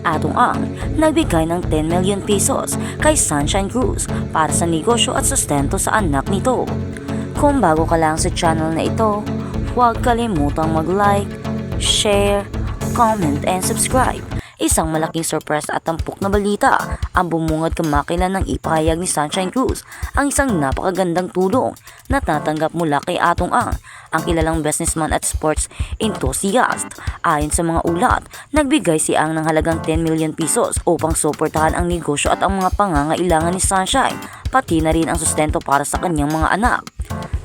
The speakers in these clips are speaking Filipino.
Atong Ang nagbigay ng 10 million pesos kay Sunshine Cruz para sa negosyo at sustento sa anak nito. Kung bago ka lang sa channel na ito, huwag kalimutang mag-like, share, comment, and subscribe. Isang malaking surprise at tampok na balita ang bumungad kamakailan ng ipahayag ni Sunshine Cruz ang isang napakagandang tulong na tatanggap mula kay Atong ang kilalang businessman at sports enthusiast. Ayon sa mga ulat, nagbigay si Ang ng halagang 10 million pesos upang suportahan ang negosyo at ang mga pangangailangan ni Sunshine, pati na rin ang sustento para sa kanyang mga anak.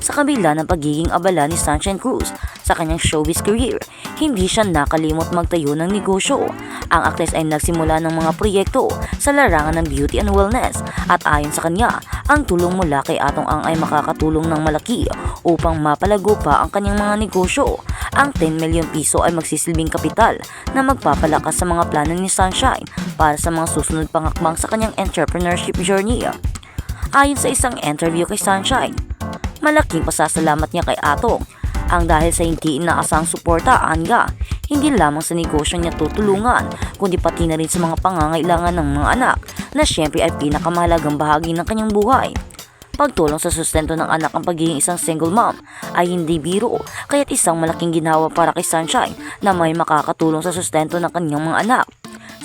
Sa kabila ng pagiging abala ni Sunshine Cruz sa kanyang showbiz career, hindi siya nakalimot magtayo ng negosyo. Ang aktres ay nagsimula ng mga proyekto sa larangan ng beauty and wellness at ayon sa kanya, ang tulong mula kay Atong Ang ay makakatulong ng malaki upang mapalago pa ang kanyang mga negosyo. Ang 10 million piso ay magsisilbing kapital na magpapalakas sa mga plano ni Sunshine para sa mga susunod pang hakbang sa kanyang entrepreneurship journey. Ayon sa isang interview kay Sunshine, malaking pasasalamat niya kay Atong Ang dahil sa hindi inaasang suporta niya, hindi lamang sa negosyo niya tutulungan, kundi pati na rin sa mga pangangailangan ng mga anak na syempre ay pinakamahalagang bahagi ng kanyang buhay. Pagtulong sa sustento ng anak ang pagiging isang single mom ay hindi biro, kaya't isang malaking ginawa para kay Sunshine na may makakatulong sa sustento ng kanyang mga anak.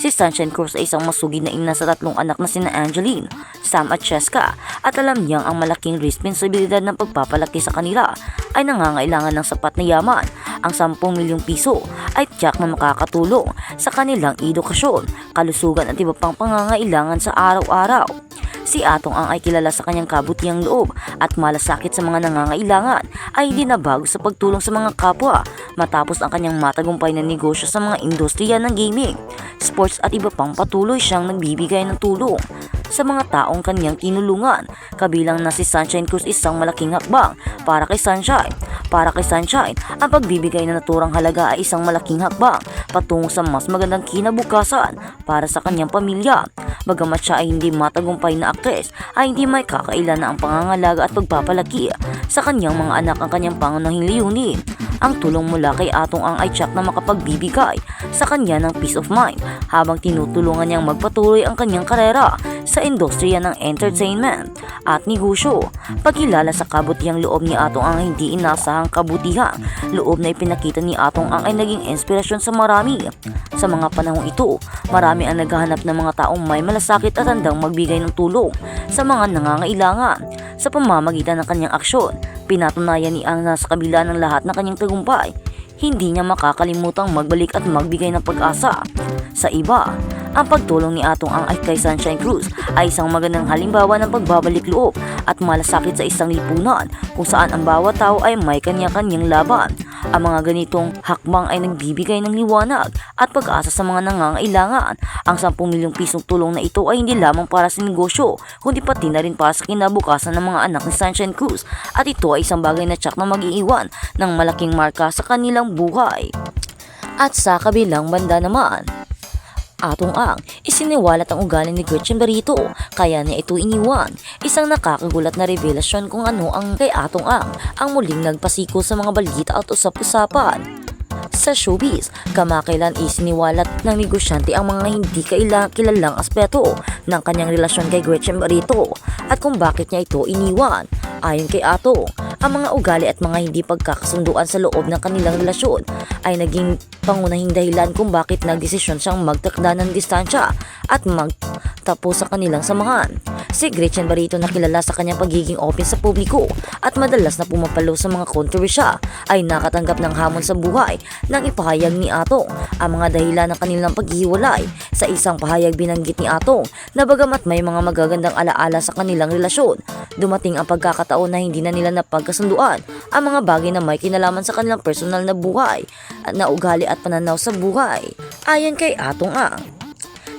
Si Sunshine Cruz ay isang masugid na ina sa 3 anak na sina Angeline, Sam at Cheska, at alam niyang ang malaking responsibilidad ng pagpapalaki sa kanila ay nangangailangan ng sapat na yaman. Ang 10 milyong piso ay tiyak na makakatulong sa kanilang edukasyon, kalusugan at iba pang pangangailangan sa araw-araw. Si Atong Ang ay kilala sa kanyang kabutihang loob at malasakit sa mga nangangailangan ay hindi nabago sa pagtulong sa mga kapwa matapos ang kanyang matagumpay na negosyo sa mga industriya ng gaming, sports at iba pang patuloy siyang nagbibigay ng tulong sa mga taong kanyang tinulungan, kabilang na si Sunshine Cruz. Isang malaking hakbang para kay Sunshine. Para kay Sunshine, ang pagbibigay ng naturang halaga ay isang malaking hakbang patungo sa mas magandang kinabukasan para sa kanyang pamilya. Bagamat siya ay hindi matagumpay na aktres, ay hindi may kakailan na ang pangangalaga at pagpapalaki sa kanyang mga anak ang kanyang pangunahing layunin. Ang tulong mula kay Atong Ang ay tiyak na makapagbibigay sa kanya ng peace of mind habang tinutulungan niyang magpatuloy ang kanyang karera sa industriya ng entertainment at negosyo. Pagkilala sa kabutihang loob ni Atong Ang, hindi inasahang kabutihang loob na ipinakita ni Atong Ang ay naging inspirasyon sa marami. Sa mga panahong ito, marami ang naghahanap ng mga taong may malasakit at handang magbigay ng tulong sa mga nangangailangan. Sa pamamagitan ng kanyang aksyon, pinatunayan ni Ang na sa kabila ng lahat ng kanyang tagumpay, hindi niya makakalimutang magbalik at magbigay ng pag-asa sa iba. Ang pagtulong ni Atong Ang ay kay Sunshine Cruz ay isang magandang halimbawa ng pagbabalik loob at malasakit sa isang lipunan kung saan ang bawat tao ay may kanya-kanyang laban. Ang mga ganitong hakbang ay nagbibigay ng liwanag at pag-asa sa mga nangangailangan. Ang 10 milyong pisong tulong na ito ay hindi lamang para sa negosyo, kundi pati na rin para sa kinabukasan ng mga anak ni Sunshine Cruz, at ito ay isang bagay na tiyak na mag-iiwan ng malaking marka sa kanilang buhay. At sa kabilang banda naman, Atong Ang, isiniwalat ang ugali ni Gretchen Barreto, kaya niya ito iniwan. Isang nakakagulat na revelasyon kung ano ang kay Atong Ang muling nagpasiko sa mga balita at usap-usapan. Sa showbiz, kamakailan isiniwalat ng negosyante ang mga hindi kilalang aspeto ng kanyang relasyon kay Gretchen Barreto at kung bakit niya ito iniwan. Ayon kay Atong, ang mga ugali at mga hindi pagkakasunduan sa loob ng kanilang relasyon ay naging pangunahing dahilan kung bakit nagdesisyon siyang magtakda ng distansya at magtapos sa kanilang samahan. Si Gretchen Barreto, na kilala sa kanyang pagiging open sa publiko at madalas na pumapalo sa mga kontrobersya, ay nakatanggap ng hamon sa buhay nang ipahayag ni Atong ang mga dahilan ng kanilang paghihiwalay. Sa isang pahayag, binanggit ni Atong na bagamat may mga magagandang alaala sa kanilang relasyon, dumating ang pagkakataon na hindi na nila napagkasunduan ang mga bagay na may kinalaman sa kanilang personal na buhay at na ugali at pananaw sa buhay. Ayon kay Atong Ang,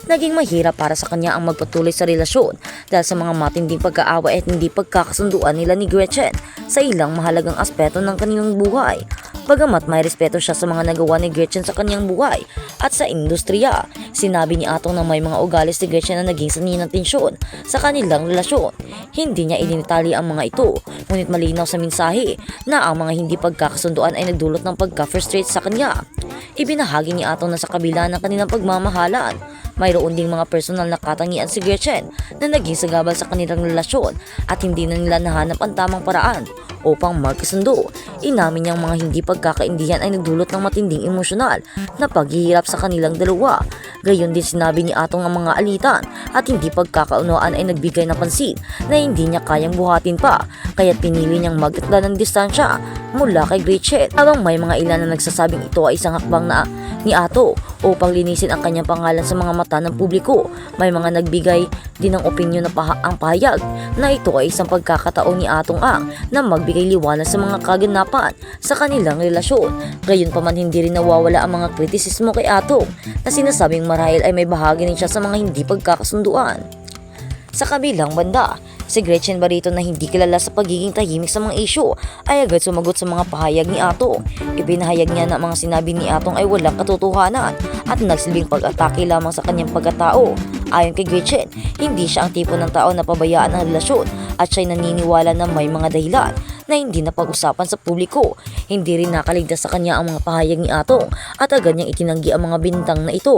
naging mahirap para sa kanya ang magpatuloy sa relasyon dahil sa mga matinding pag-aaway at hindi pagkakasunduan nila ni Gretchen sa ilang mahalagang aspeto ng kanilang buhay. Bagamat may respeto siya sa mga nagawa ni Gretchen sa kanyang buhay at sa industriya, sinabi ni Atong na may mga ugali si Gretchen na naging sanhi ng tensyon sa kanilang relasyon. Hindi niya idinitali ang mga ito, ngunit malinaw sa mensahe na ang mga hindi pagkakasunduan ay nagdulot ng pagka-frustrate sa kanya. Ibinahagi ni Atong na sa kabila ng kanilang pagmamahalan, Mayroon ding mga personal na katangian si Gretchen na naging sagabal sa kanilang relasyon at hindi na nila nahanap ang tamang paraan upang magkasundo. Inamin niyang mga hindi pagkakaindihan ay nagdulot ng matinding emosyonal na paghihirap sa kanilang dalawa. Gayon din sinabi ni Atong ang mga alitan at hindi pagkakaunawaan ay nagbigay ng pansin na hindi niya kayang buhatin pa, kaya't pinili niyang magtakda ng distansya mula kay Gretchen. Habang may mga ilan na nagsasabing ito ay isang hakbang na ni Ato upang linisin ang kanyang pangalan sa mga mata ng publiko, may mga nagbigay din ng opinyon na ang pahayag na ito ay isang pagkakataon ni Atong Ang na magbigay liwanag sa mga kaganapan sa kanilang relasyon. Gayon pa man, hindi rin nawawala ang mga kritisismo kay Atong na sinasabing marahil ay may bahagi din siya sa mga hindi pagkakasunduan. Sa kabilang banda, si Gretchen Barreto na hindi kilala sa pagiging tahimik sa mga isyu ay agad sumagot sa mga pahayag ni Atong. Ipinahayag niya na mga sinabi ni Atong ay walang katotohanan at nagsilbing pag-atake lamang sa kanyang pagkatao. Ayon kay Gretchen, hindi siya ang tipo ng tao na pabayaan ang relasyon at siya'y naniniwala na may mga dahilan na hindi napag-usapan sa publiko. Hindi rin nakaligtas sa kanya ang mga pahayag ni Atong at agad niyang itinanggi ang mga bintang na ito.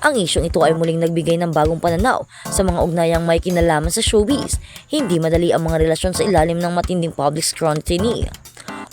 Ang isyong ito ay muling nagbigay ng bagong pananaw sa mga ugnayang may kinalaman sa showbiz. Hindi madali ang mga relasyon sa ilalim ng matinding public scrutiny.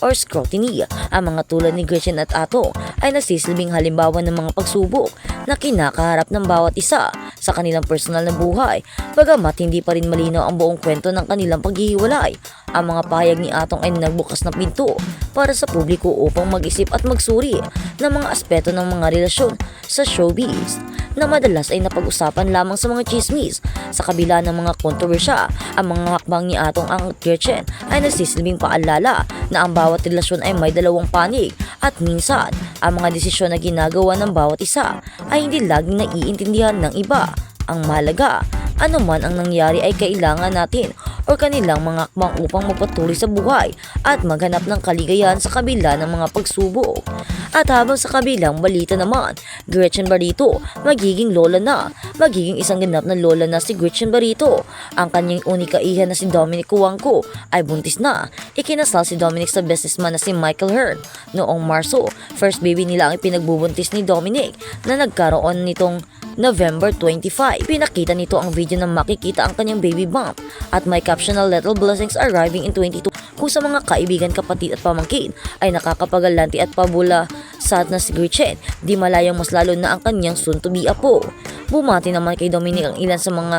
Ang mga tulad ni Gretchen at Atong ay nagsisilbing halimbawa ng mga pagsubok na kinakaharap ng bawat isa sa kanilang personal na buhay, bagamat hindi pa rin malinaw ang buong kwento ng kanilang paghihiwalay. Ang mga pahayag ni Atong ay nagbukas ng pinto para sa publiko upang mag-isip at magsuri ng mga aspeto ng mga relasyon sa showbiz na madalas ay napag-usapan lamang sa mga chismis. Sa kabila ng mga kontrobersya, ang mga hakbang ni Atong Ang at Gretchen ay nagsisilbing paalala na ang bawat relasyon ay may dalawang panig at minsan ang mga desisyon na ginagawa ng bawat isa ay hindi laging naiintindihan ng iba. Ang mahalaga, ano man ang nangyari ay kailangan natin o kanilang mga hakbang upang magpatuloy sa buhay at maghanap ng kaligayahan sa kabila ng mga pagsubok. At habang sa kabilang balita naman, Gretchen Barreto magiging lola na. Magiging isang ganap na lola na si Gretchen Barreto. Ang kanyang unika iha na si Dominic Cuangco ay buntis na. Ikinasal si Dominic sa businessman na si Michael Hearn noong Marso. First baby nila ang ipinagbubuntis ni Dominic na nagkaroon nitong November 25. Pinakita nito ang video na makikita ang kanyang baby bump at may caption na little blessings arriving in 22 kung sa mga kaibigan, kapatid at pamangkin ay nakakapagalante at pabula sad na si Gretchen. Di malayang mas lalo na ang kanyang soon to be apo. Bumati naman kay Dominic ang ilan sa mga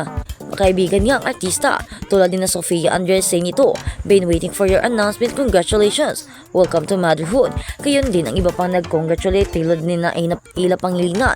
kaibigan niyang artista tulad din na Sofia Andres. Say nito, "Been waiting for your announcement, congratulations, welcome to motherhood." Kayon din ang iba pang nag-congratulate tulad ni na Ila Pangilinan,